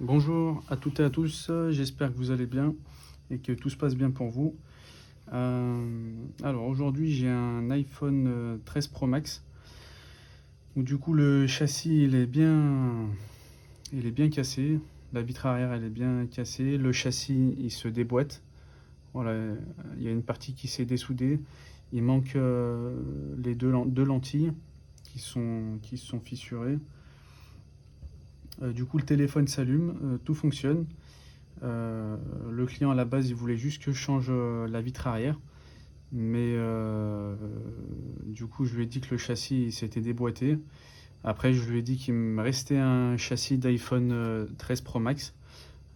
Bonjour à toutes et à tous, j'espère que vous allez bien et que tout se passe bien pour vous. Alors aujourd'hui j'ai un iPhone 13 Pro Max où du coup le châssis il est bien cassé, la vitre arrière elle est bien cassée, le châssis il se déboîte, voilà, il y a une partie qui s'est dessoudée, il manque les deux lentilles qui sont fissurées. Du coup le téléphone s'allume, tout fonctionne. Le client à la base il voulait juste que je change la vitre arrière, mais du coup je lui ai dit que le châssis il s'était déboîté. Après je lui ai dit qu'il me restait un châssis d'iPhone 13 Pro Max.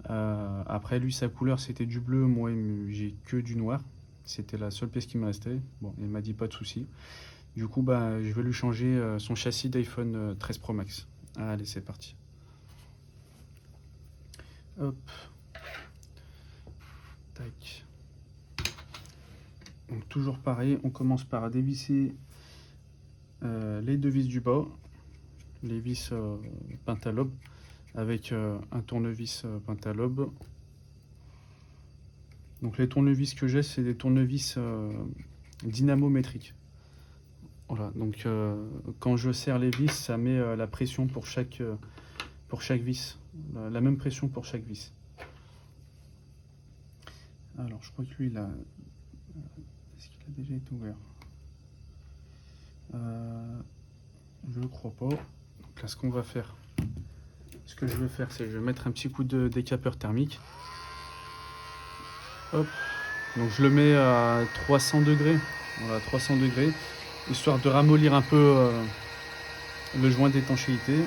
Après lui sa couleur c'était du bleu, moi j'ai que du noir, c'était la seule pièce qui me restait. Bon, il m'a dit pas de souci. Du coup je vais lui changer son châssis d'iPhone 13 Pro Max. Allez, c'est parti. Hop, tac. Donc toujours pareil, on commence par dévisser les deux vis du bas, les vis pentalobe avec un tournevis pentalobe. Donc les tournevis que j'ai, c'est des tournevis dynamométriques. Voilà, donc quand je serre les vis, ça met la pression pour chaque vis, la même pression pour chaque vis. Alors je crois que lui, est-ce qu'il a déjà été ouvert? Je ne crois pas. Donc là, ce que je vais faire, c'est que je vais mettre un petit coup de décapeur thermique. Hop. Donc je le mets à 300 degrés. Voilà, 300 degrés, histoire de ramollir un peu le joint d'étanchéité.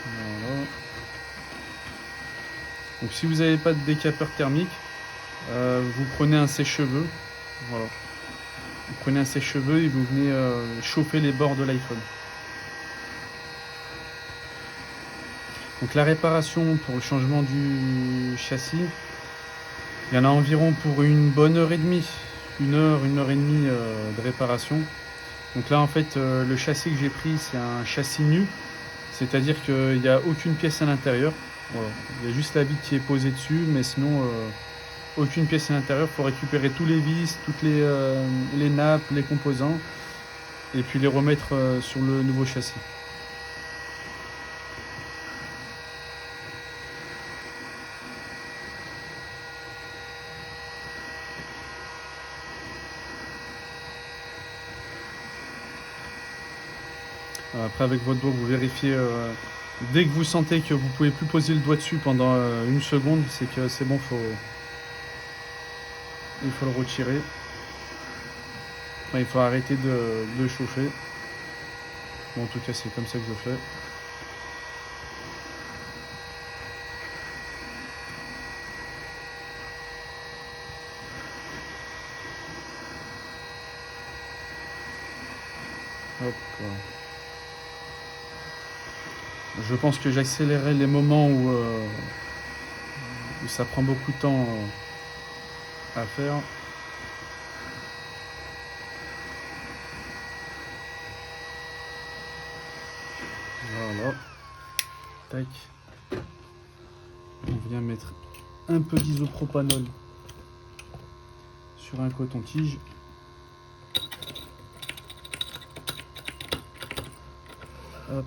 Voilà. Donc si vous n'avez pas de décapeur thermique, vous prenez un sèche-cheveux. Voilà. Vous prenez un sèche-cheveux et vous venez chauffer les bords de l'iPhone. Donc la réparation pour le changement du châssis, il y en a environ pour une bonne heure et demie, une heure et demie de réparation. Donc là en fait le châssis que j'ai pris c'est un châssis nu, c'est-à-dire qu'il n'y a aucune pièce à l'intérieur. Voilà. Il y a juste la vitre qui est posée dessus, mais sinon aucune pièce à l'intérieur. Il faut récupérer tous les vis, toutes les nappes, les composants, et puis les remettre sur le nouveau châssis. Après avec votre doigt vous vérifiez, dès que vous sentez que vous pouvez plus poser le doigt dessus pendant une seconde, c'est que c'est bon, il faut le retirer. Enfin, il faut arrêter de chauffer. Bon, en tout cas c'est comme ça que je fais. Hop. Je pense que j'accélérerai les moments où ça prend beaucoup de temps à faire. Voilà. Tac. On vient mettre un peu d'isopropanol sur un coton-tige. Hop.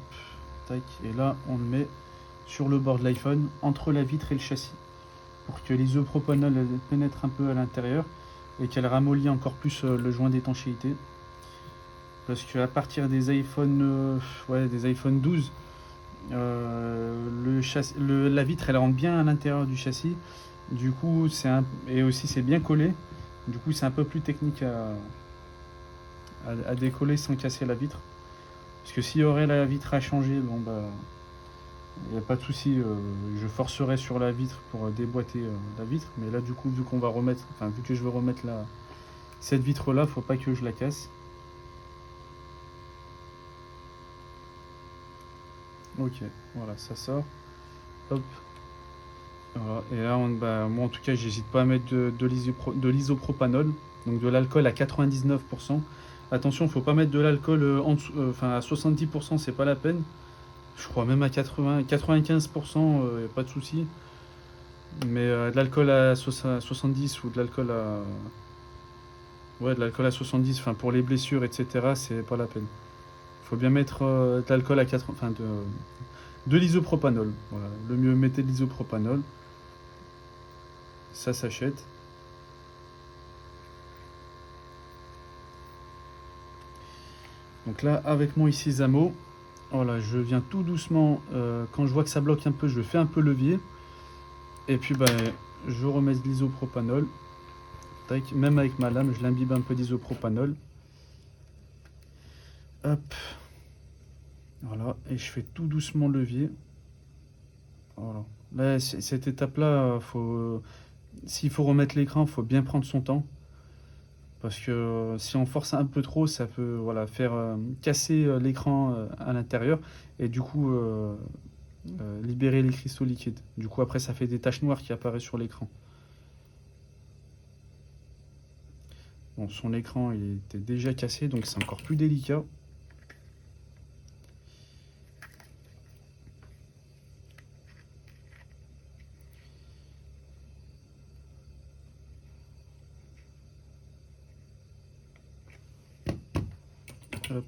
Tac. Et là, on le met sur le bord de l'iPhone, entre la vitre et le châssis, pour que l'isopropanol pénètre un peu à l'intérieur et qu'elle ramollit encore plus le joint d'étanchéité. Parce qu'à partir des iPhone 12, la vitre elle rentre bien à l'intérieur du châssis. Du coup, et aussi c'est bien collé. Du coup, c'est un peu plus technique à décoller sans casser la vitre. Parce que s'il y aurait la vitre à changer, bon bah, il n'y a pas de souci. Je forcerai sur la vitre pour déboîter la vitre. Mais là, du coup, vu que je veux remettre cette vitre là, faut pas que je la casse. Ok, voilà, ça sort. Hop. Voilà. Et là, moi en tout cas, j'hésite pas à mettre de l'isopropanol, donc de l'alcool à 99%. Attention, faut pas mettre de l'alcool à 70%, c'est pas la peine. Je crois même à 95%, y a pas de souci. Mais de l'alcool à 70 ou de l'alcool à... Ouais, de l'alcool à 70, enfin pour les blessures, etc., c'est pas la peine. Il faut bien mettre de l'alcool à 80, enfin de l'isopropanol. Voilà. Le mieux, mettez de l'isopropanol. Ça s'achète. Donc là, avec mon Isizamo, voilà, je viens tout doucement. Quand je vois que ça bloque un peu, je fais un peu levier. Et puis, je remets de l'isopropanol. Tac, même avec ma lame, je l'imbibe un peu d'isopropanol. Hop. Voilà, et je fais tout doucement levier. Voilà. Là, cette étape-là, s'il faut remettre l'écran, il faut bien prendre son temps. Parce que si on force un peu trop, ça peut voilà, faire casser l'écran à l'intérieur et du coup libérer les cristaux liquides. Du coup, après, ça fait des taches noires qui apparaissent sur l'écran. Bon, son écran il était déjà cassé, donc c'est encore plus délicat. Hop.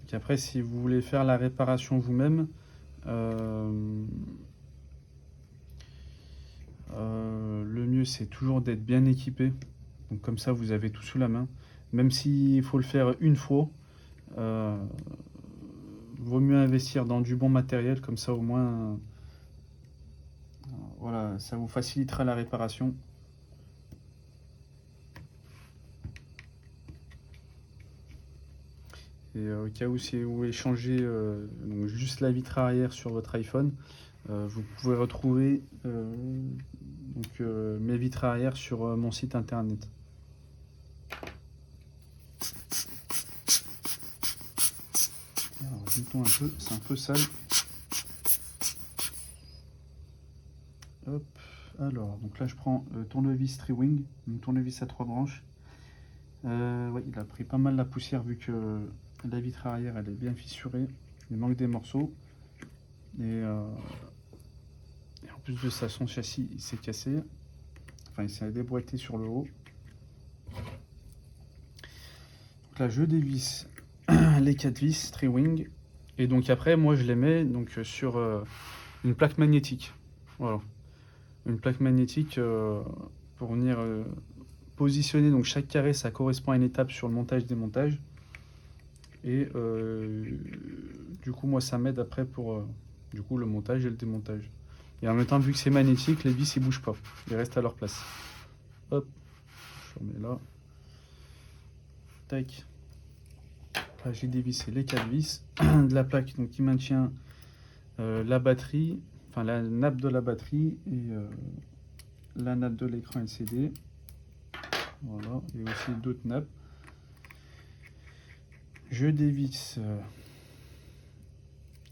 Donc après, si vous voulez faire la réparation vous-même, le mieux c'est toujours d'être bien équipé. Donc comme ça, vous avez tout sous la main. Même s'il faut le faire une fois, vaut mieux investir dans du bon matériel. Comme ça, au moins, voilà, ça vous facilitera la réparation. Et au cas où si vous voulez changer donc juste la vitre arrière sur votre iPhone, vous pouvez retrouver mes vitres arrière sur mon site internet. Alors, mettons un peu, c'est un peu sale. Hop, alors, donc là je prends le tournevis Triwing, une tournevis à 3 branches. Ouais, il a pris pas mal la poussière vu que la vitre arrière elle est bien fissurée. Il manque des morceaux. Et en plus de ça, son châssis il s'est cassé. Enfin, il s'est déboîté sur le haut. Donc là, je dévisse les 4 vis Triwing. Et donc après, moi, je les mets donc, sur une plaque magnétique. Voilà. Une plaque magnétique pour venir positionner. Donc chaque carré, ça correspond à une étape sur le montage-démontage. Et du coup, moi, ça m'aide après pour du coup, le montage et le démontage. Et en même temps, vu que c'est magnétique, les vis, ils bougent pas. Ils restent à leur place. Hop, je remets là. Tac. Là, j'ai dévissé les 4 vis de la plaque donc, qui maintient la batterie, enfin la nappe de la batterie et la nappe de l'écran LCD. Voilà, et aussi d'autres nappes. Je dévisse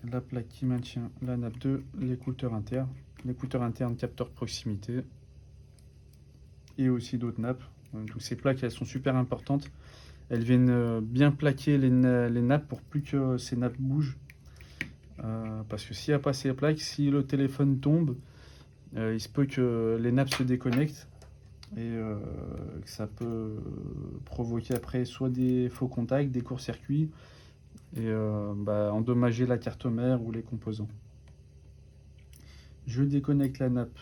la plaque qui maintient la nappe de l'écouteur interne. L'écouteur interne capteur proximité. Et aussi d'autres nappes. Donc ces plaques, elles sont super importantes. Elles viennent bien plaquer les nappes pour plus que ces nappes bougent. Parce que s'il n'y a pas ces plaques, si le téléphone tombe, il se peut que les nappes se déconnectent et que ça peut provoquer après soit des faux contacts, des courts-circuits et endommager la carte mère ou les composants. Je déconnecte la nappe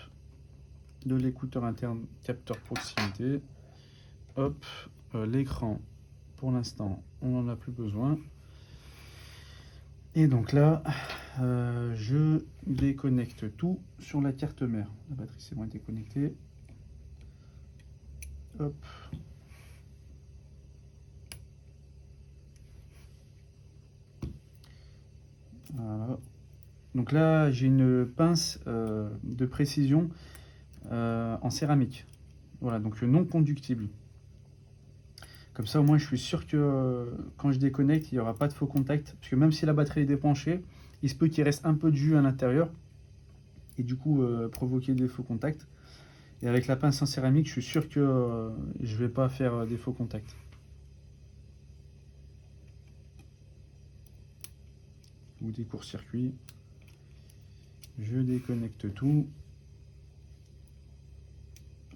de l'écouteur interne capteur proximité. Hop, l'écran, pour l'instant, on n'en a plus besoin. Et donc là, je déconnecte tout sur la carte mère. La batterie c'est bon déconnectée. Hop. Voilà. Donc là, j'ai une pince de précision en céramique. Voilà, donc non conductible. Comme ça, au moins, je suis sûr que quand je déconnecte, il n'y aura pas de faux contact. Parce que même si la batterie est débranchée, il se peut qu'il reste un peu de jus à l'intérieur. Et du coup, provoquer des faux contacts. Et avec la pince en céramique, je suis sûr que je ne vais pas faire des faux contacts. ou des courts-circuits. Je déconnecte tout.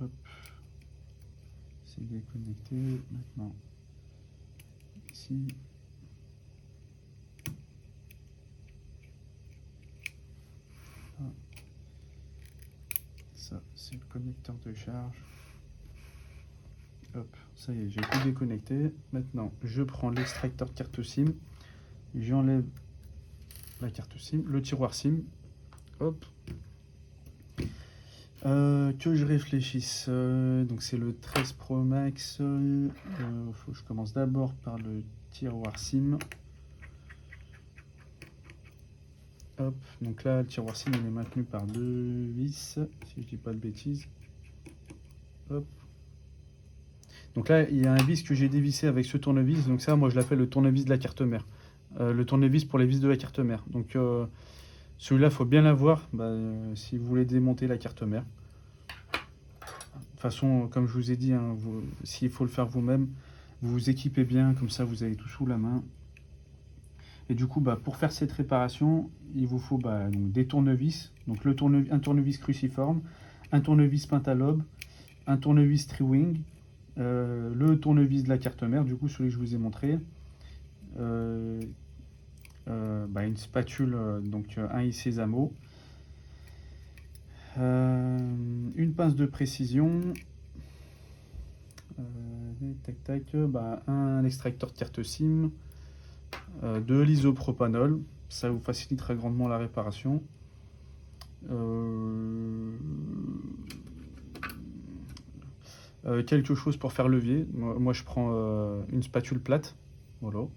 Hop. C'est déconnecté. Maintenant, ici. Ah. Ça, c'est le connecteur de charge. Hop, ça y est, j'ai tout déconnecté. Maintenant, je prends l'extracteur de carte SIM. J'enlève la carte SIM, le tiroir SIM. Hop. Que je réfléchisse. Donc c'est le 13 Pro Max. Faut que je commence d'abord par le tiroir SIM. Hop. Donc là, le tiroir SIM il est maintenu par 2 vis, si je dis pas de bêtises. Hop. Donc là, il y a un vis que j'ai dévissé avec ce tournevis. Donc ça, moi, je l'appelle le tournevis de la carte mère. Le tournevis pour les vis de la carte mère. Donc celui-là, il faut bien l'avoir si vous voulez démonter la carte mère. De toute façon, comme je vous ai dit, hein, s'il faut le faire vous-même, vous vous équipez bien, comme ça vous avez tout sous la main. Et du coup, pour faire cette réparation, il vous faut donc des tournevis. Donc un tournevis cruciforme, un tournevis pentalobe, un tournevis tri-wing, le tournevis de la carte mère, du coup celui que je vous ai montré, une spatule, donc un IC Zamo, une pince de précision, un extracteur de carte SIM, de l'isopropanol, ça vous facilitera grandement la réparation. Quelque chose pour faire levier. Moi je prends une spatule plate. Voilà. Bon,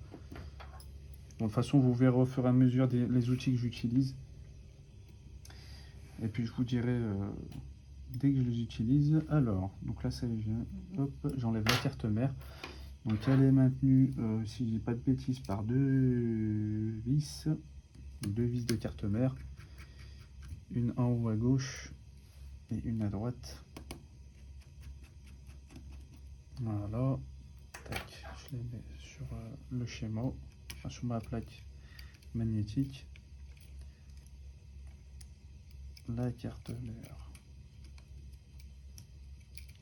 de toute façon, vous verrez au fur et à mesure les outils que j'utilise. Et puis je vous dirai dès que je les utilise. Alors, donc là ça y est, hop, j'enlève la carte mère. Donc elle est maintenue, si je dis pas de bêtises, par deux vis de carte mère. Une en haut à gauche et une à droite. Voilà. Tac, je les mets sur le schéma, enfin sur ma plaque magnétique. La carte mère.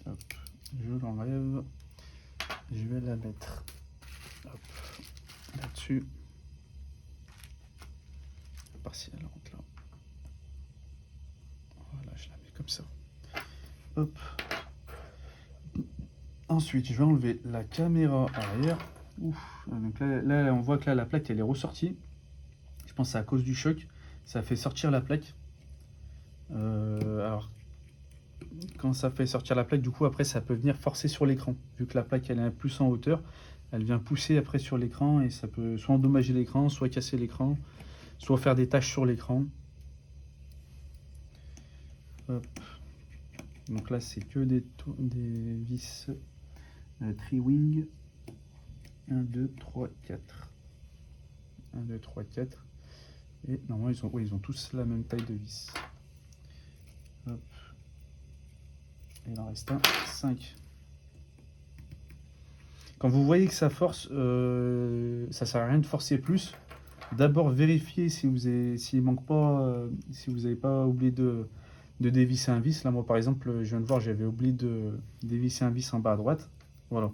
Hop, je l'enlève. Je vais la mettre là-dessus. Par si elle rentre là. Voilà, je la mets comme ça. Hop. Ensuite, je vais enlever la caméra arrière. Ouf. Donc là, on voit que là, la plaque, elle est ressortie. Je pense que c'est à cause du choc. Ça fait sortir la plaque. Alors, quand ça fait sortir la plaque, du coup, après, ça peut venir forcer sur l'écran. Vu que la plaque, elle est plus en hauteur, elle vient pousser après sur l'écran et ça peut soit endommager l'écran, soit casser l'écran, soit faire des taches sur l'écran. Donc là, c'est que des vis tri-wing. 1, 2, 3, 4. 1, 2, 3, 4. Et normalement, ils ont tous la même taille de vis. Hop. Et il en reste un, 5. Quand vous voyez que ça force, ça sert à rien de forcer plus. D'abord, vérifiez s'il manque pas, si vous n'avez pas oublié de dévisser un vis. Là, moi, par exemple, je viens de voir, j'avais oublié de dévisser un vis en bas à droite. Voilà.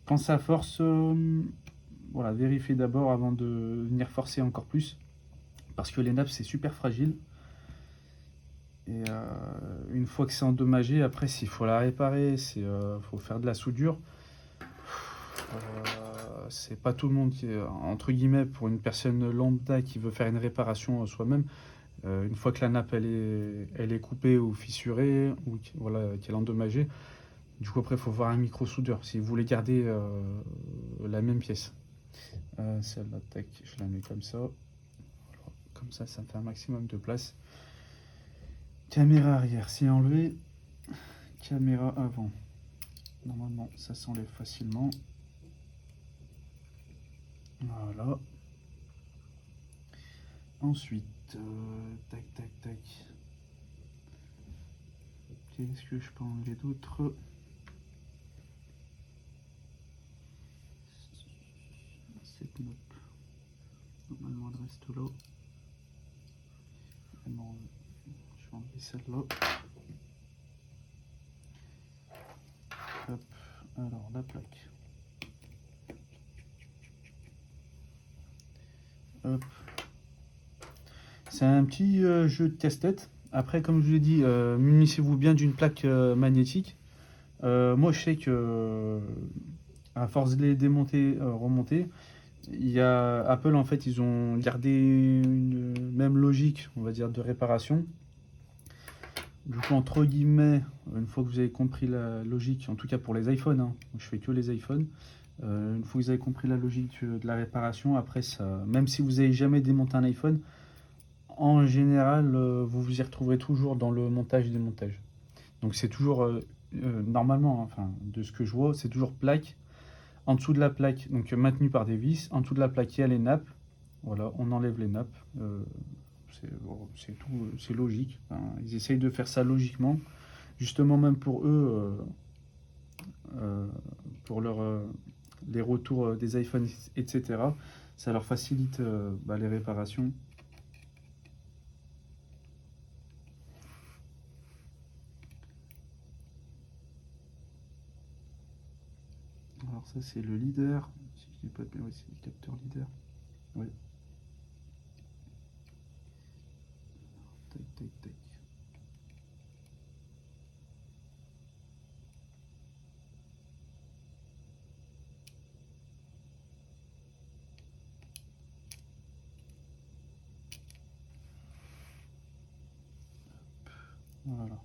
Quand ça force, voilà, vérifiez d'abord avant de venir forcer encore plus. Parce que les nappes, c'est super fragile. Et une fois que c'est endommagé, après, s'il faut la réparer, faut faire de la soudure. C'est pas tout le monde qui est, entre guillemets, pour une personne lambda qui veut faire une réparation soi-même. Une fois que la nappe elle est coupée ou fissurée ou voilà, qu'elle est endommagée, du coup après il faut voir un micro soudeur si vous voulez garder la même pièce. Celle-là, tac, je la mets comme ça. Voilà. Comme ça me fait un maximum de place. Caméra arrière, c'est enlevé. Caméra avant. Normalement, ça s'enlève facilement. Voilà. Ensuite, tac, tac, tac. Qu'est-ce que je peux enlever d'autre? Cette note. Normalement, elle reste là. Vraiment, je vais enlever celle-là. Hop, alors la plaque. Hop. C'est un petit jeu de casse-tête. Après, comme je vous l'ai dit, munissez-vous bien d'une plaque magnétique. Moi, je sais que à force de les démonter, remonter, il y a Apple en fait, ils ont gardé une même logique, on va dire, de réparation. Du coup, entre guillemets, une fois que vous avez compris la logique, en tout cas pour les iPhones, hein, je fais que les iPhones, une fois que vous avez compris la logique de la réparation, après ça, même si vous n'avez jamais démonté un iPhone, en général, vous vous y retrouverez toujours dans le montage-démontage. Donc c'est toujours, normalement, hein, enfin, de ce que je vois, c'est toujours plaque. En dessous de la plaque, donc maintenue par des vis, en dessous de la plaque, il y a les nappes. Voilà, on enlève les nappes. C'est tout, c'est logique. Enfin, ils essayent de faire ça logiquement. Justement, même pour eux, pour les retours des iPhones, etc., ça leur facilite les réparations. Alors ça c'est le leader, si je dis pas de bien, oui, c'est le capteur leader. Oui. Tac, tac, tac. Voilà.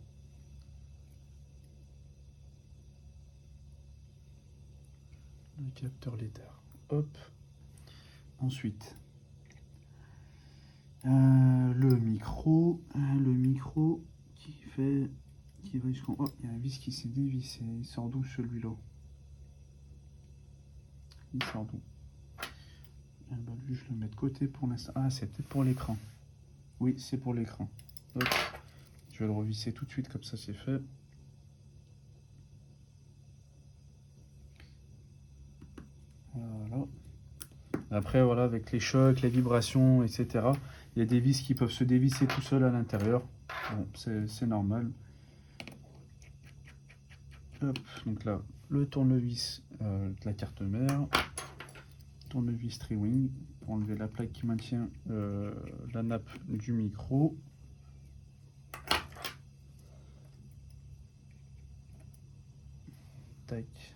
Le capteur leader. Hop. Ensuite, le micro qui va jusqu'en. Oh, il y a un vis qui s'est dévissé. Il sort d'où celui-là? Il sort d'où? Ah bah, lui, je le mets de côté pour l'instant. Ah, c'est peut-être pour l'écran. Oui, c'est pour l'écran. Hop. Je vais le revisser tout de suite, comme ça c'est fait. Voilà. Après, voilà, avec les chocs, les vibrations, etc., il y a des vis qui peuvent se dévisser tout seuls à l'intérieur. Bon, c'est normal. Hop, donc là, le tournevis de la carte mère, tournevis Triwing pour enlever la plaque qui maintient la nappe du micro. Tac.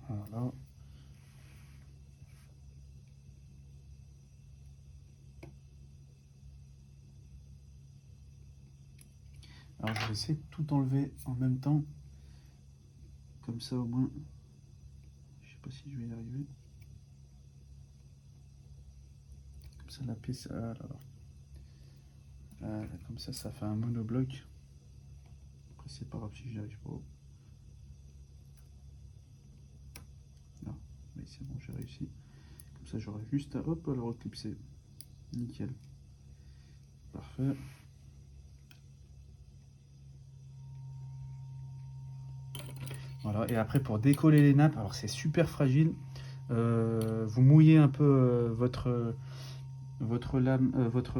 Voilà. Alors je vais essayer de tout enlever en même temps. Comme ça au moins. Je sais pas si je vais y arriver. Comme ça la pièce. Ah là là. Comme ça fait un monobloc. Après c'est pas grave si j'y arrive pas. Non, mais c'est bon, j'ai réussi. Comme ça j'aurai juste à hop à le reclipser. Nickel. Parfait. Voilà, et après pour décoller les nappes, alors c'est super fragile. Vous mouillez un peu votre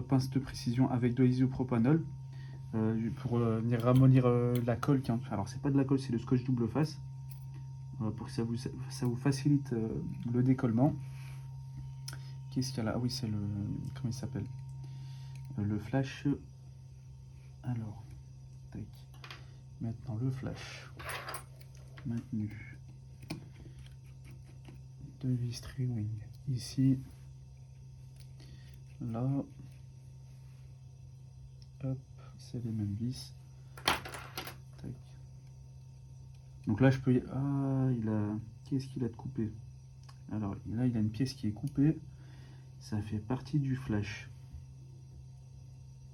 pince de précision avec de l'isopropanol pour venir ramollir la colle. Alors c'est pas de la colle, c'est le scotch double face pour que ça vous facilite le décollement. Qu'est-ce qu'il y a là? Ah oui, c'est le. Comment il s'appelle? Le flash. Alors, tac. Maintenant le flash. Maintenu. De vis Triwing. Ici. Là. Hop, c'est les mêmes vis. Tac. Donc là, je peux. Ah, il a. Qu'est-ce qu'il a de coupé? Alors là, il a une pièce qui est coupée. Ça fait partie du flash.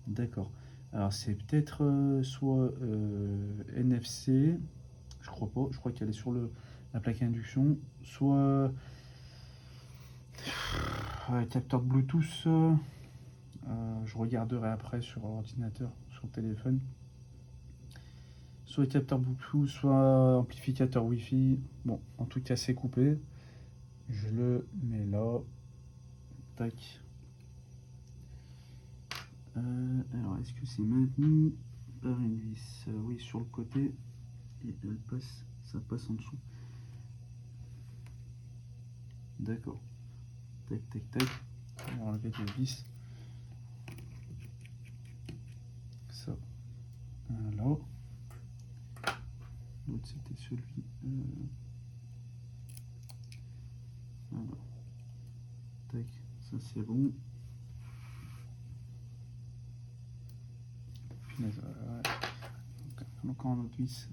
D'accord. Alors c'est peut-être soit NFC, je crois pas, je crois qu'elle est sur la plaque induction, soit capteur Bluetooth, je regarderai après sur ordinateur, sur téléphone, soit capteur Bluetooth, soit amplificateur Wi-Fi. Bon, en tout cas c'est coupé, je le mets là, tac. Alors, est-ce que c'est maintenu par une vis? Oui, sur le côté, et elle passe, ça passe en dessous. D'accord. Tac, tac, tac. On va enlever les vis. Ça. Alors. L'autre, c'était celui. Voilà. Tac, ça c'est bon. Donc en autre vis.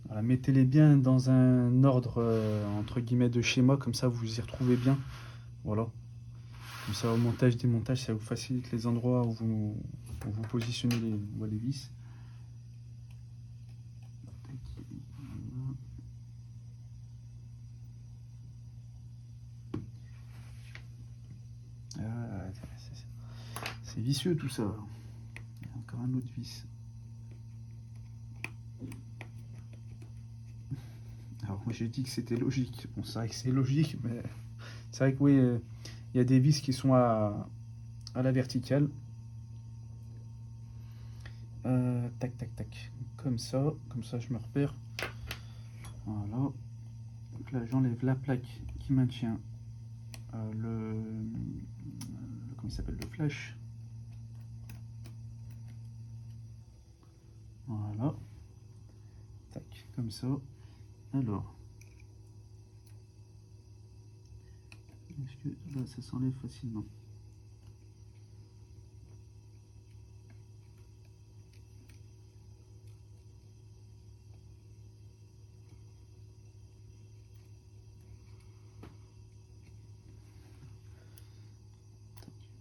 Voilà, mettez-les bien dans un ordre entre guillemets de schéma, comme ça vous y retrouvez bien. Voilà. Comme ça au montage, démontage, ça vous facilite les endroits où vous positionnez les vis. C'est vicieux tout ça. Il y a encore un autre vis. Alors moi j'ai dit que c'était logique. Bon, c'est vrai que c'est logique, mais c'est vrai que oui, il y a des vis qui sont à la verticale. Tac, tac, tac. Comme ça je me repère. Voilà. Donc là j'enlève la plaque qui maintient comment il s'appelle, le flash. Voilà. Tac, comme ça. Alors. Est-ce que là ça s'enlève facilement?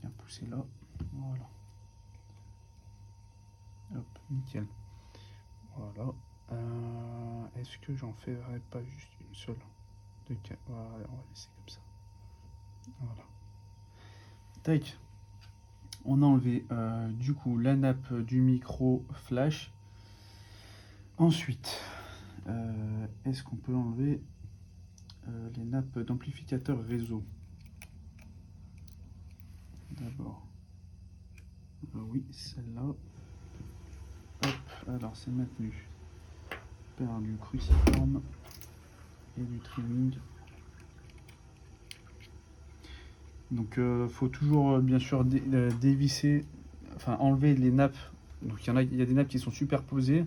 Bien poussé là. Voilà. Hop, nickel. Voilà. Est-ce que j'en ferai pas juste une seule? Voilà, on va laisser comme ça. Voilà. Tac. On a enlevé du coup la nappe du micro flash. Ensuite, est-ce qu'on peut enlever les nappes d'amplificateur réseau? D'abord. Oui, celle-là. Hop, alors c'est maintenu par du cruciforme et du trimming. Donc faut toujours bien sûr dévisser, enfin enlever les nappes. Donc il y a des nappes qui sont superposées.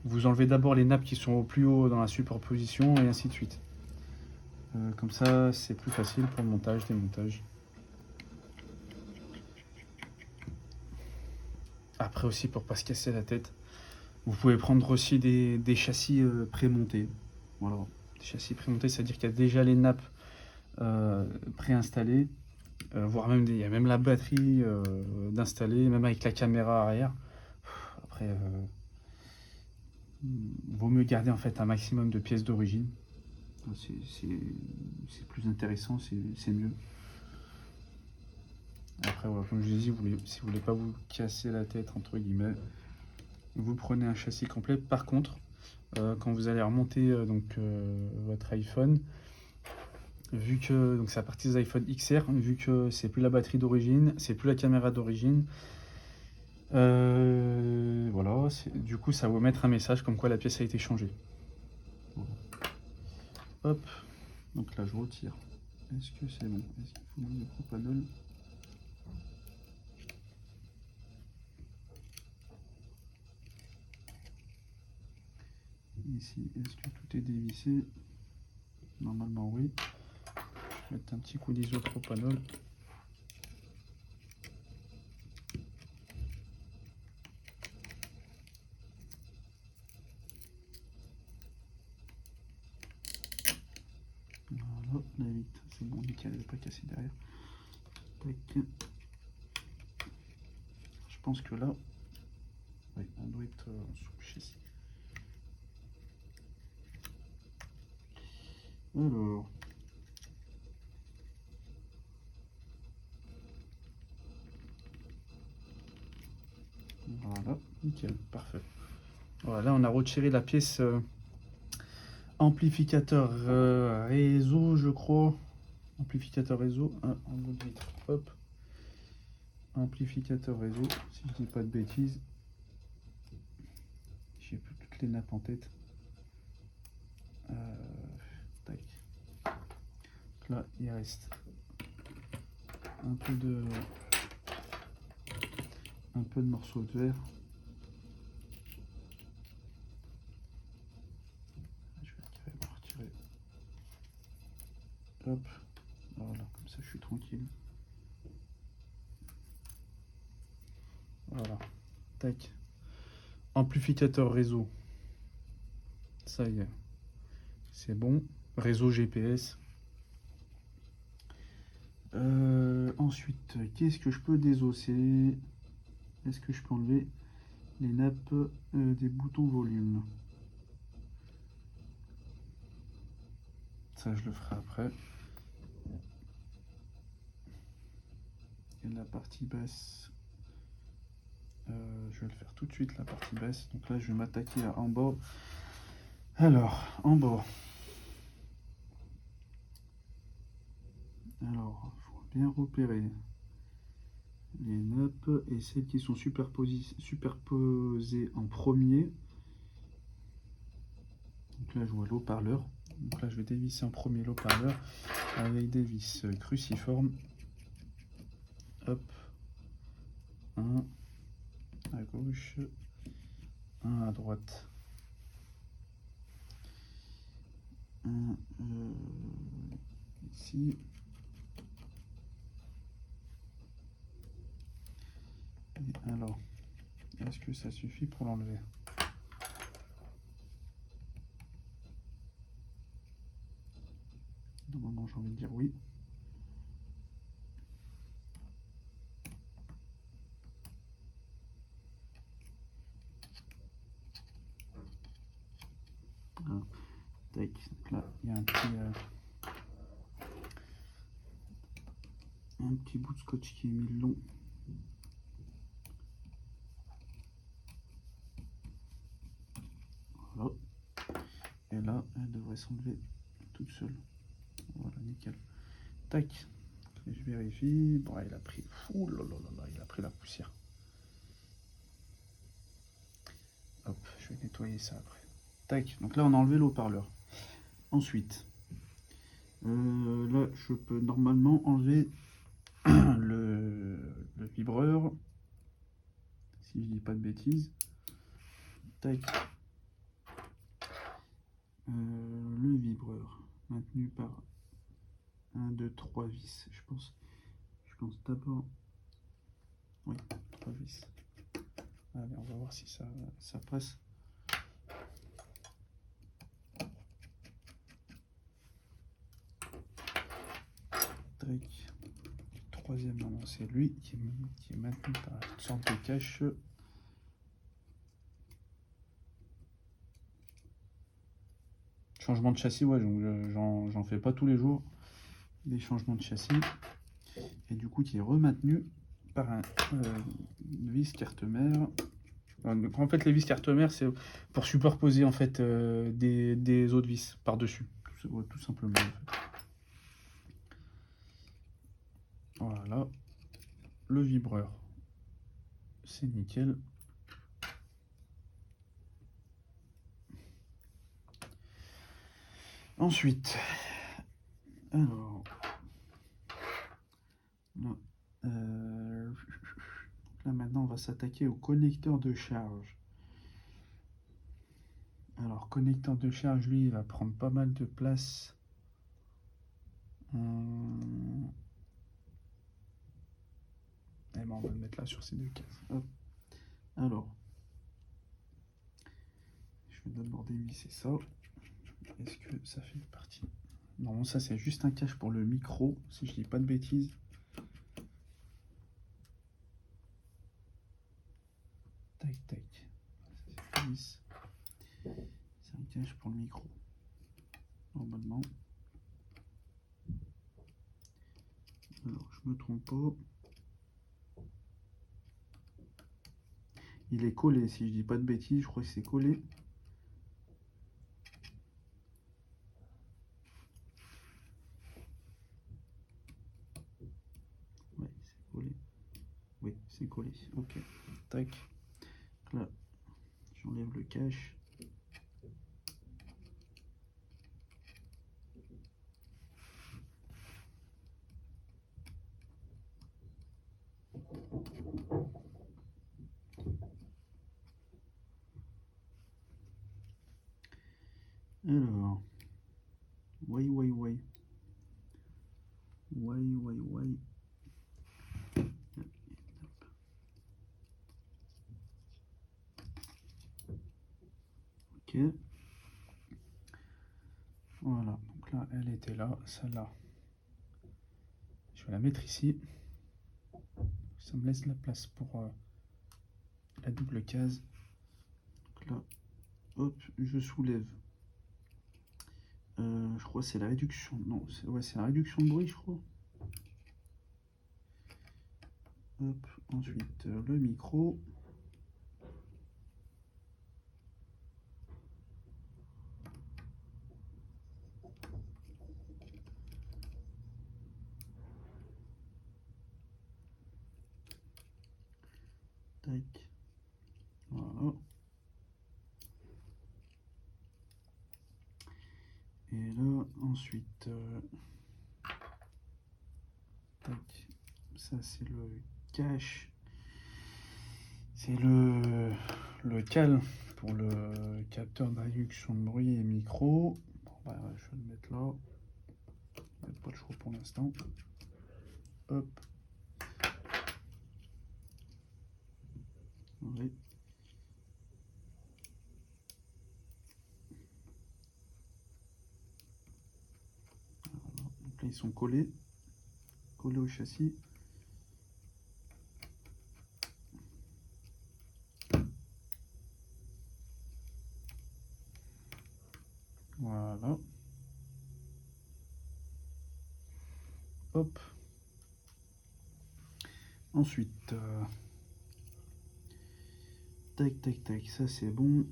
Vous enlevez d'abord les nappes qui sont au plus haut dans la superposition et ainsi de suite. Comme ça c'est plus facile pour le montage, démontage. Après aussi pour pas se casser la tête, vous pouvez prendre aussi des châssis prémontés. Voilà, des châssis prémontés, c'est-à-dire qu'il y a déjà les nappes préinstallées, voire même il y a même la batterie d'installer, même avec la caméra arrière. Après, vaut mieux garder en fait un maximum de pièces d'origine. C'est plus intéressant, c'est mieux. Après, voilà, comme je vous ai dit, si vous voulez pas vous casser la tête, entre guillemets, vous prenez un châssis complet. Par contre, quand vous allez remonter votre iPhone, vu que c'est à partir des iPhone XR, vu que c'est plus la batterie d'origine, c'est plus la caméra d'origine, voilà, du coup ça va vous mettre un message comme quoi la pièce a été changée. Voilà. Hop, donc là je retire. Est-ce que c'est bon? Est-ce qu'il faut le propanol? Ici, est-ce que tout est dévissé? Normalement oui. Je vais mettre un petit coup d'isopropanol. Voilà, la vitre, c'est bon, nickel, elle n'est pas cassée derrière. Tac. Je pense que là, oui, on doit être sous le châssis. Alors, voilà, nickel, parfait. Voilà, là on a retiré la pièce amplificateur réseau, je crois. Amplificateur réseau, en bout de vitre. Hop. Amplificateur réseau, si je dis pas de bêtises. J'ai plus toutes les nappes en tête. Tac. Donc là, il reste un peu de morceaux de verre. Je vais retirer. Hop. Voilà, comme ça je suis tranquille. Voilà. Tac. Amplificateur réseau. Ça y est. C'est bon. Réseau GPS. Ensuite, qu'est-ce que je peux désosser? Est-ce que je peux enlever les nappes des boutons volume? Ça, je le ferai après. Et la partie basse, je vais le faire tout de suite, la partie basse. Donc là, je vais m'attaquer à en bas. Alors, en bas. Alors, il faut bien repérer les nappes et celles qui sont superposées en premier. Donc là, je vois l'eau-parleur. Donc là, je vais dévisser en premier l'eau-parleur avec des vis cruciformes. Hop. Un à gauche, un à droite. Un ici. Et alors, est-ce que ça suffit pour l'enlever? Normalement, j'ai envie de dire oui. Voilà. Tac. Donc là, il y a un petit bout de scotch qui est mis le long. Voilà. Et là, elle devrait s'enlever toute seule. Voilà, nickel. Tac. Et je vérifie. Bon, il a pris. Ouh là là là, il a pris la poussière. Hop, je vais nettoyer ça après. Tac. Donc là, on a enlevé l'eau-parleur. Ensuite, là, je peux normalement enlever le vibreur. Si je dis pas de bêtises. Tac. Le vibreur maintenu par 1, 2, 3 vis, je pense d'abord, oui, 3 vis. Allez, on va voir si ça passe. Tac. Troisième moment, c'est lui qui est maintenu par une sorte de cache. Changement de châssis, ouais, j'en fais pas tous les jours, des changements de châssis. Et du coup, qui est rematenu par une vis carte-mère. En fait, les vis carte-mère, c'est pour superposer en fait des autres vis par-dessus, tout simplement. En fait. Voilà, le vibreur, c'est nickel. Ensuite, alors, là maintenant on va s'attaquer au connecteur de charge. Alors, connecteur de charge, lui, il va prendre pas mal de place. Et ben, on va le mettre là sur ces deux cases. Hop. Alors, je vais d'abord dévisser ça. Est-ce que ça fait partie? Non, ça c'est juste un cache pour le micro, si je dis pas de bêtises. Tac, tac. C'est un cache pour le micro. Normalement. Alors, je me trompe pas. Il est collé, si je dis pas de bêtises, je crois que c'est collé. c'est collé. Ok, tac. Là, j'enlève le cache. Alors, ouais. Ok. Voilà, donc là, elle était là, celle-là. Je vais la mettre ici. Ça me laisse la place pour la double case. Donc là, hop, je soulève. Je crois que c'est la réduction. Non, c'est la réduction de bruit, je crois. Hop, ensuite le micro. Tac. Voilà. Et là, ensuite, tac. Ça, c'est le cache. C'est le cal pour le capteur de réduction de bruit et micro. Bon, bah, je vais le mettre là. Il n'y a pas le choix pour l'instant. Hop. Oui. Voilà. Donc là, ils sont collés au châssis. Voilà. Hop. Ensuite, tac, ça c'est bon.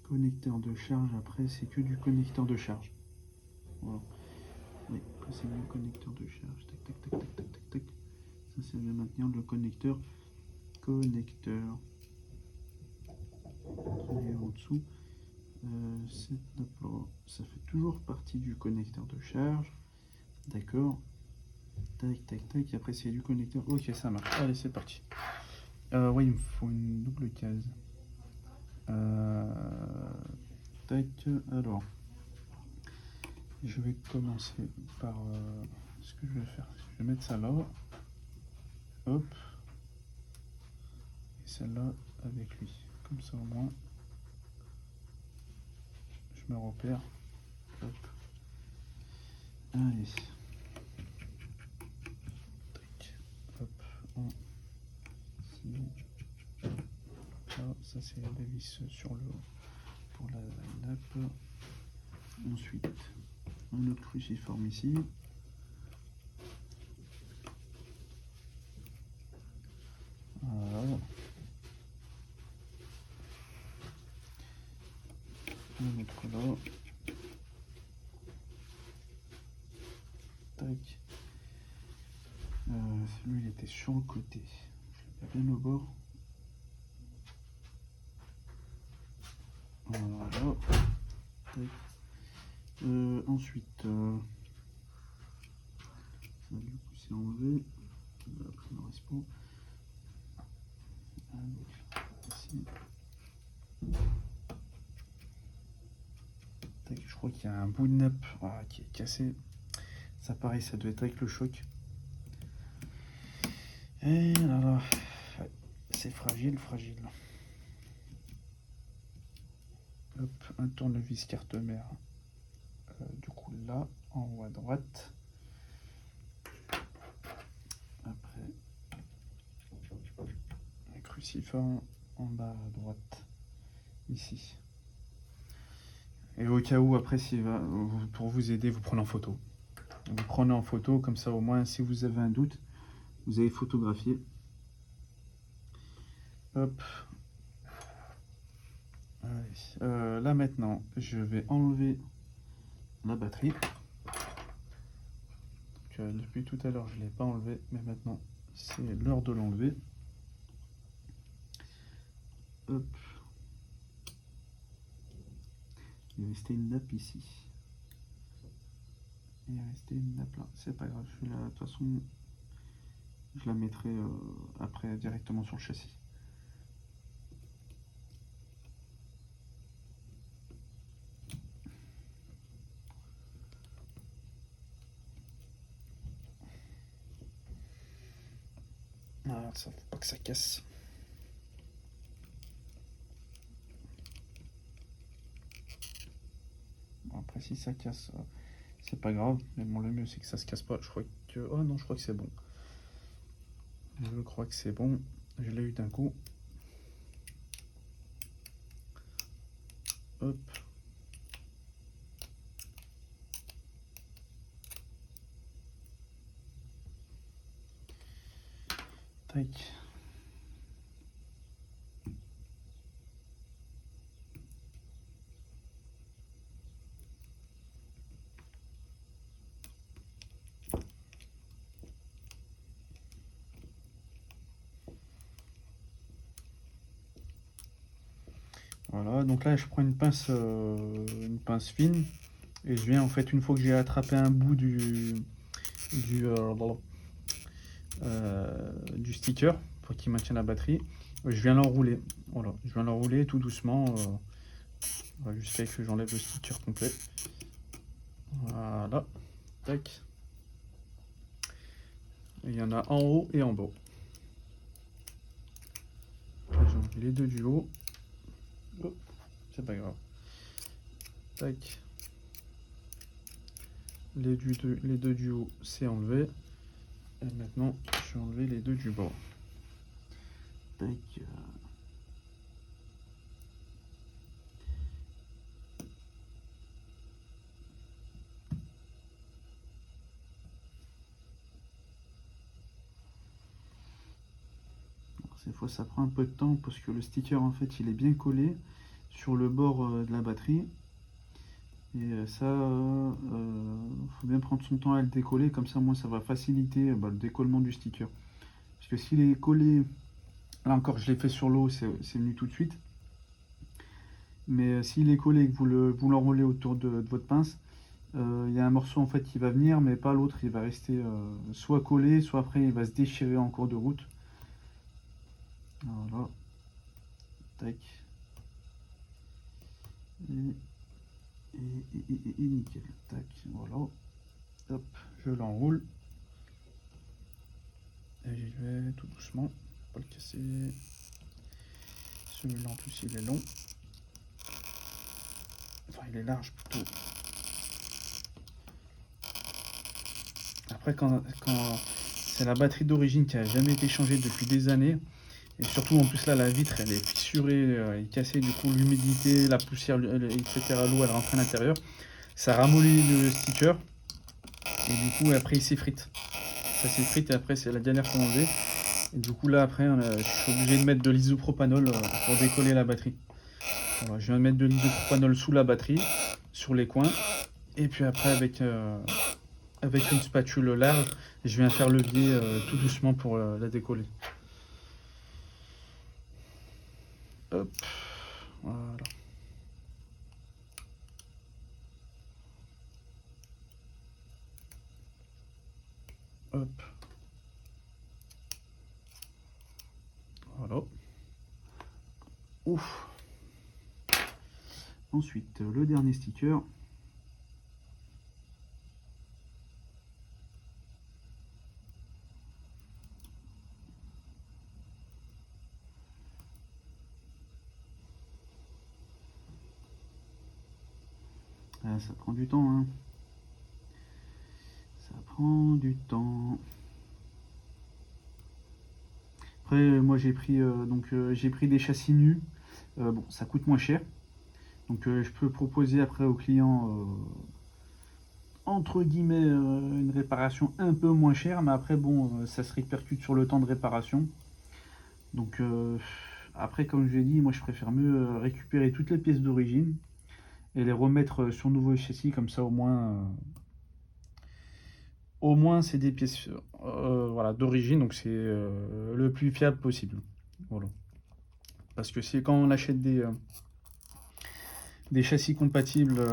Connecteur de charge, après c'est que du connecteur de charge. Voilà. Oui, après c'est le connecteur de charge. Tac. Ça c'est bien maintenir le connecteur qui est en dessous. Ça fait toujours partie du connecteur de charge. D'accord. Tac. Après c'est du connecteur. Ok, ça marche. Allez, c'est parti. Oui, il me faut une double case. Tac, alors. Je vais commencer par ce que je vais faire. Je vais mettre ça là. Hop. Et celle-là avec lui. Comme ça au moins, je me repère. Hop. Allez. Tac. Hop. Un. Ici. Là, ça c'est la vis sur le haut pour la nappe. Ensuite, un autre cruciforme ici. Voilà. Un autre là. Tac. Celui il était sur le côté. Je le mets bien au bord. Voilà. Tac. Ensuite, ça du coup c'est enlevé. Après il ne reste pas. Ici. Tac, je crois qu'il y a un bout de nappe qui est cassé. Ça pareil, ça doit être avec le choc. Et là, ouais, c'est fragile. Hop, un tournevis carte mère. Du coup là, en haut à droite. Après, un cruciforme en bas à droite, ici. Et au cas où, après, pour vous aider, vous prenez en photo. Vous prenez en photo, comme ça au moins, si vous avez un doute, vous avez photographié. Hop. Allez. Là maintenant, je vais enlever la batterie. Donc, depuis tout à l'heure, je ne l'ai pas enlevé, mais maintenant, c'est l'heure de l'enlever. Hop. Il est resté une nappe ici. Il est resté une nappe là. C'est pas grave. De toute façon, je la mettrai après directement sur le châssis. Voilà, ça faut pas que ça casse. Bon, après si ça casse, c'est pas grave. Mais bon, le mieux c'est que ça se casse pas. Je crois que... Oh non, je crois que c'est bon. Je crois que c'est bon. Je l'ai eu d'un coup. Hop. Tac. Voilà, donc là je prends une pince fine et je viens en fait, une fois que j'ai attrapé un bout du sticker pour qu'il maintienne la batterie, je viens l'enrouler. Voilà, je viens l'enrouler tout doucement jusqu'à ce que j'enlève le sticker complet. Voilà, tac. Et il y en a en haut et en bas. J'ai enlevé les deux du haut. Oh, c'est pas grave. Tac. Les deux du haut, c'est enlevé. Et maintenant, je vais enlever les deux du bas. Tac. Cette fois, ça prend un peu de temps parce que le sticker, en fait, il est bien collé sur le bord de la batterie. Et ça, faut bien prendre son temps à le décoller, comme ça, moi, ça va faciliter le décollement du sticker. Parce que s'il est collé, là encore, je l'ai fait sur l'eau, c'est venu tout de suite. Mais s'il est collé et que vous l'enroulez autour de votre pince, il y a un morceau en fait qui va venir, mais pas l'autre, il va rester soit collé, soit après il va se déchirer en cours de route. Voilà, tac. Et nickel, tac, voilà. Hop, je l'enroule. Et j'y vais tout doucement, pas le casser. Celui-là en plus il est long. Enfin il est large plutôt. Après quand c'est la batterie d'origine qui a jamais été changée depuis des années, et surtout en plus là la vitre elle est fissurée et cassée, du coup l'humidité, la poussière, etc., l'eau elle rentre à l'intérieur, ça ramollit le sticker et du coup après il s'effrite. Ça s'effrite et après c'est la dernière qu'on enlever. Et du coup là après je suis obligé de mettre de l'isopropanol pour décoller la batterie. Voilà, je viens de mettre de l'isopropanol sous la batterie, sur les coins, et puis après avec une spatule large, je viens faire levier tout doucement pour la décoller. Hop, voilà. Hop. Voilà. Ouf. Ensuite, le dernier sticker. Ah, ça prend du temps, hein. Ça prend du temps. Après, moi j'ai pris j'ai pris des châssis nus. Bon, ça coûte moins cher. Donc je peux proposer après au client entre guillemets une réparation un peu moins chère, mais après bon, ça se répercute sur le temps de réparation. Donc après, comme je l'ai dit, moi je préfère mieux récupérer toutes les pièces d'origine et les remettre sur nouveau châssis, comme ça au moins c'est des pièces voilà, d'origine, donc c'est le plus fiable possible. Voilà. Parce que c'est quand on achète des châssis compatibles,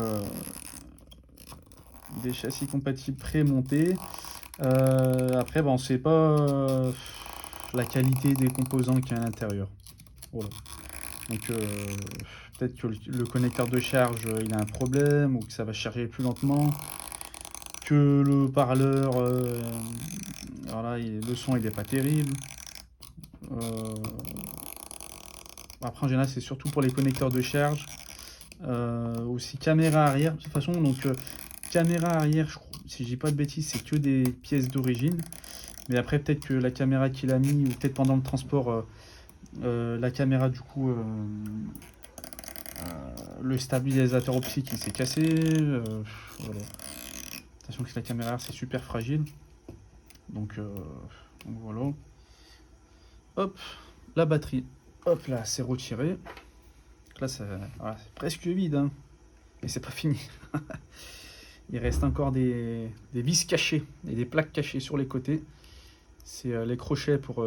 pré-montés, après, on ne sait pas la qualité des composants qu'il y a à l'intérieur. Voilà. Donc peut-être que le connecteur de charge il a un problème, ou que ça va charger plus lentement, que le parleur, voilà, le son il n'est pas terrible. Après en général c'est surtout pour les connecteurs de charge. Aussi caméra arrière, de toute façon, donc caméra arrière, je crois, si je dis pas de bêtises, c'est que des pièces d'origine. Mais après peut-être que la caméra qu'il a mis, ou peut-être pendant le transport, la caméra du coup, le stabilisateur optique il s'est cassé. Voilà. Attention que la caméra c'est super fragile. Donc voilà. Hop, la batterie. Hop là, c'est retiré. Donc là, voilà, c'est presque vide, hein. Mais c'est pas fini. Il reste encore des vis cachées et des plaques cachées sur les côtés. C'est les crochets pour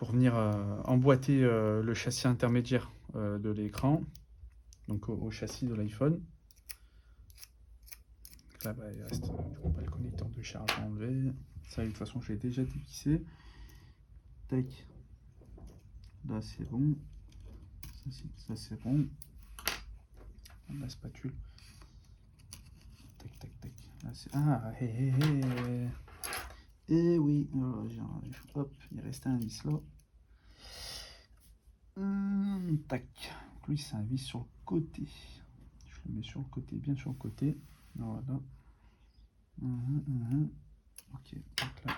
venir emboîter le châssis intermédiaire de l'écran, donc au châssis de l'iPhone. Là, il reste pas le connecteur de charge à enlever. Ça, de toute façon, je l'ai déjà dévissé. Tac. Là, c'est bon. Ça, c'est bon. La spatule. Tac, tac, tac. Là, ah, hé, hé, hé. Et oui, hop, il reste un vis là. Tac. Donc lui, c'est un vis sur le côté. Je le mets sur le côté, bien sur le côté. Voilà. Ok, donc là,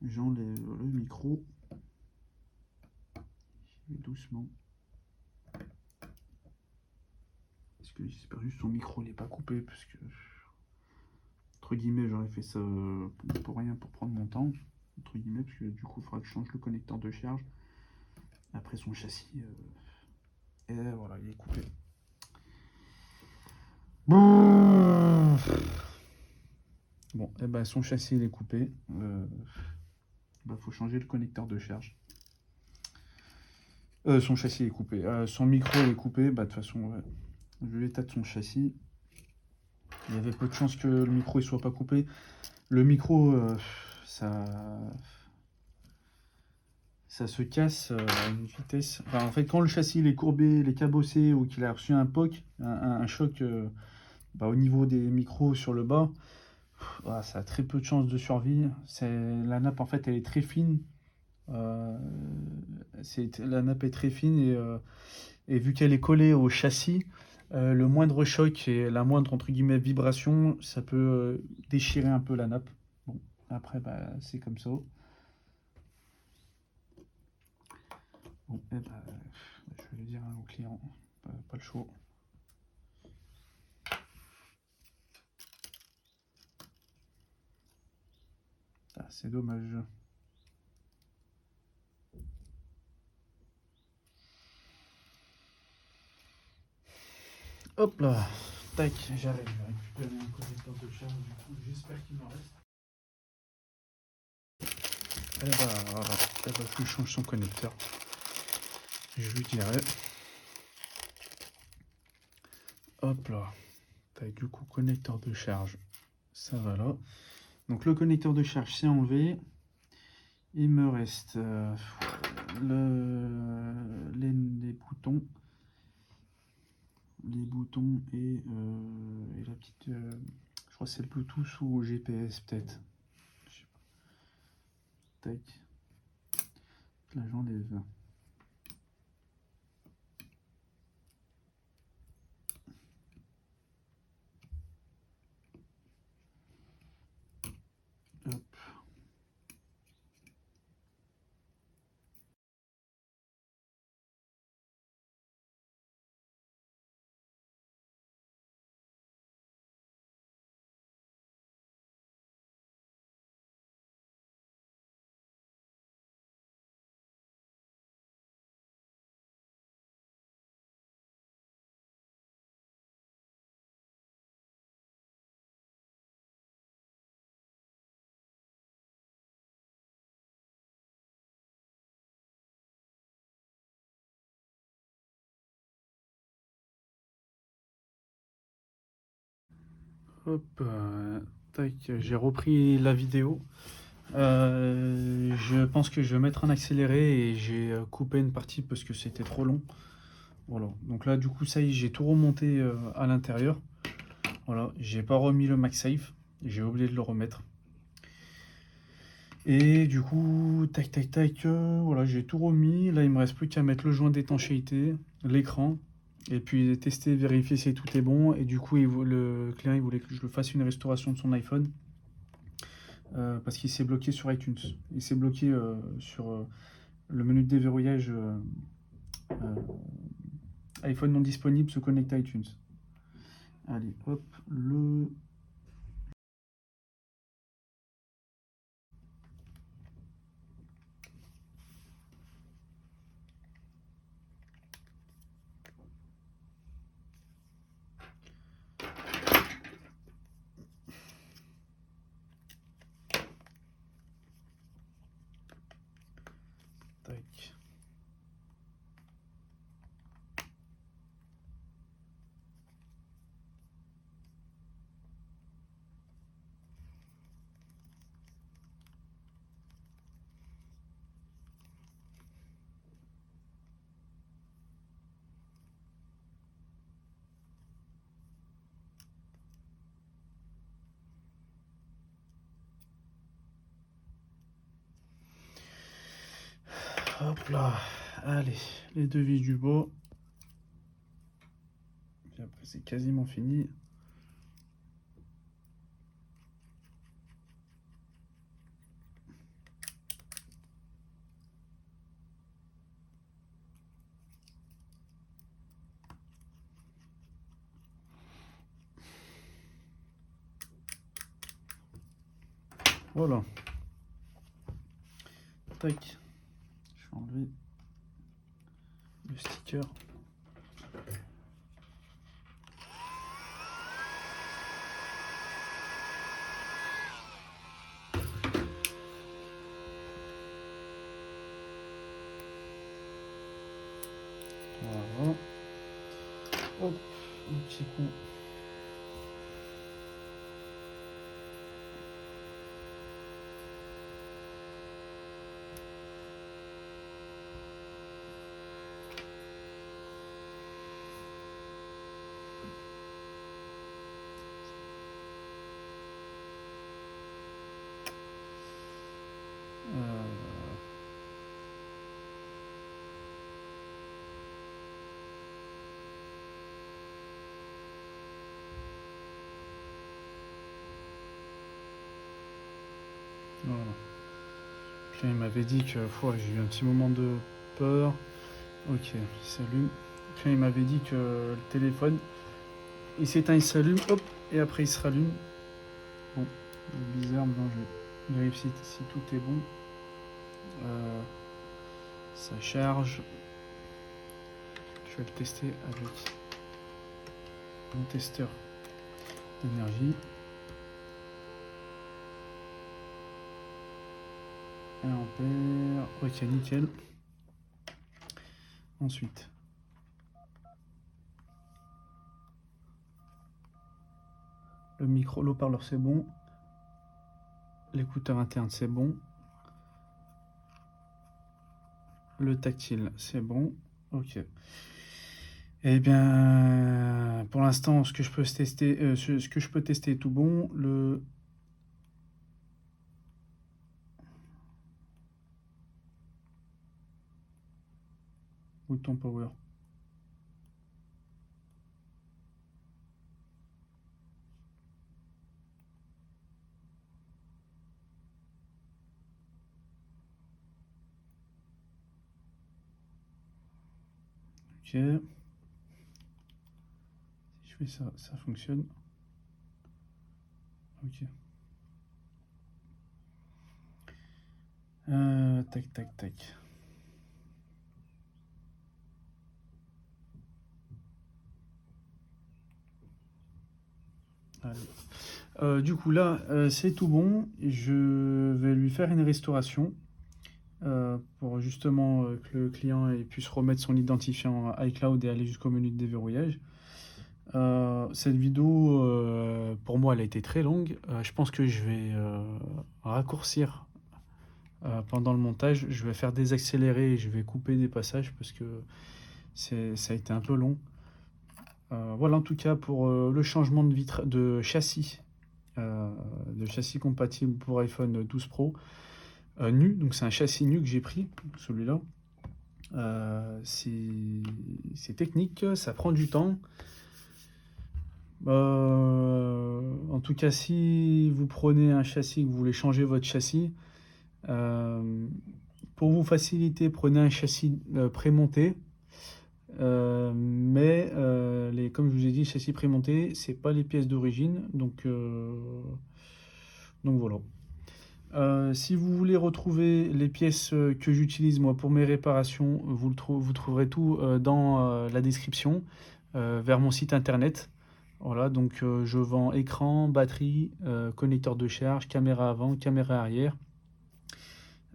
j'enlève le micro. J'y vais doucement. Parce que j'espère juste son micro n'est pas coupé, parce que, entre guillemets, j'aurais fait ça pour rien, pour prendre mon temps. Entre guillemets, parce que du coup, il faudra que je change le connecteur de charge. Après son châssis. Et voilà, il est coupé. Bon, et ben son châssis il est coupé. Faut changer le connecteur de charge. Son châssis est coupé. Son micro il est coupé. Bah de toute façon, ouais. Vu l'état de son châssis, il y avait peu de chances que le micro il soit pas coupé. Le micro, ça se casse à une vitesse. Enfin, en fait, quand le châssis il est courbé, il est cabossé, ou qu'il a reçu un POC, un choc au niveau des micros sur le bas, ça a très peu de chances de survie. La nappe en fait elle est très fine. La nappe est très fine, et vu qu'elle est collée au châssis, le moindre choc et la moindre entre guillemets vibration, ça peut déchirer un peu la nappe. Bon, après c'est comme ça. Bon, je vais le dire au client, pas le choix. C'est dommage. Hop là, tac, j'arrive à récupérer un connecteur de charge, du coup j'espère qu'il m'en reste. Voilà, je lui change son connecteur. Je lui dirai. Hop là, tac, du coup connecteur de charge, ça va là. Donc le connecteur de charge c'est enlevé. Il me reste les boutons. Et la petite, je crois que c'est le Bluetooth ou GPS peut-être. Tac. Là j'enlève. Hop, tac, j'ai repris la vidéo. Je pense que je vais mettre un accéléré et j'ai coupé une partie parce que c'était trop long. Voilà, donc là du coup ça y est, j'ai tout remonté à l'intérieur. Voilà, j'ai pas remis le MagSafe, j'ai oublié de le remettre. Et du coup, tac tac tac, voilà, j'ai tout remis. Là il me reste plus qu'à mettre le joint d'étanchéité, l'écran, et puis tester, vérifier si tout est bon. Et du coup le client il voulait que je le fasse une restauration de son iPhone. Parce qu'il s'est bloqué sur iTunes. Il s'est bloqué sur le menu de déverrouillage iPhone non disponible, se connecte à iTunes. Allez, hop, le... Tac. Hop là, allez, les deux vis du bas. Puis après c'est quasiment fini. Voilà. Tac. Je vais enlever le sticker. Voilà. Hop, un petit coup. Voilà. Puis il m'avait dit que j'ai eu un petit moment de peur. Ok, il s'allume. Puis il m'avait dit que le téléphone, il s'éteint, il s'allume, hop, et après il se rallume. Bon, bizarre, maintenant je vérifie si tout est bon. Ça charge. Je vais le tester avec mon testeur d'énergie. 1 ampère, ok, nickel. Ensuite, le micro, l'haut-parleur c'est bon. L'écouteur interne c'est bon. Le tactile c'est bon. Ok. Eh bien, pour l'instant, ce que je peux tester est tout bon. Le bouton power. Ok. Si je fais ça, ça fonctionne. Ok. Tac, tac, tac. Du coup là, c'est tout bon. Je vais lui faire une restauration pour justement que le client puisse remettre son identifiant iCloud et aller jusqu'au menu de déverrouillage. Cette vidéo, pour moi, elle a été très longue. Je pense que je vais raccourcir pendant le montage. Je vais faire désaccélérer et je vais couper des passages parce que ça a été un peu long. Voilà, en tout cas, pour le changement de châssis, compatible pour iPhone 12 Pro nu. Donc, c'est un châssis nu que j'ai pris, celui-là. C'est technique, ça prend du temps. En tout cas, si vous prenez un châssis, que vous voulez changer votre châssis, pour vous faciliter, prenez un châssis prémonté. Comme je vous ai dit, châssis prémonté, c'est pas les pièces d'origine, donc voilà. Si vous voulez retrouver les pièces que j'utilise moi pour mes réparations, vous trouverez tout dans la description, vers mon site internet. Voilà, donc je vends écran, batterie, connecteur de charge, caméra avant, caméra arrière,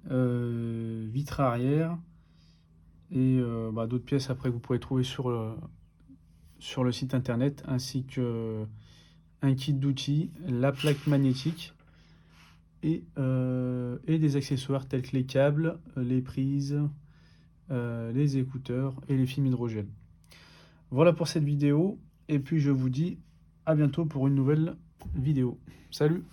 vitre arrière et d'autres pièces après que vous pouvez trouver sur le site internet, ainsi que un kit d'outils, la plaque magnétique et des accessoires tels que les câbles, les prises, les écouteurs et les films hydrogène. Voilà pour cette vidéo et puis je vous dis à bientôt pour une nouvelle vidéo. Salut!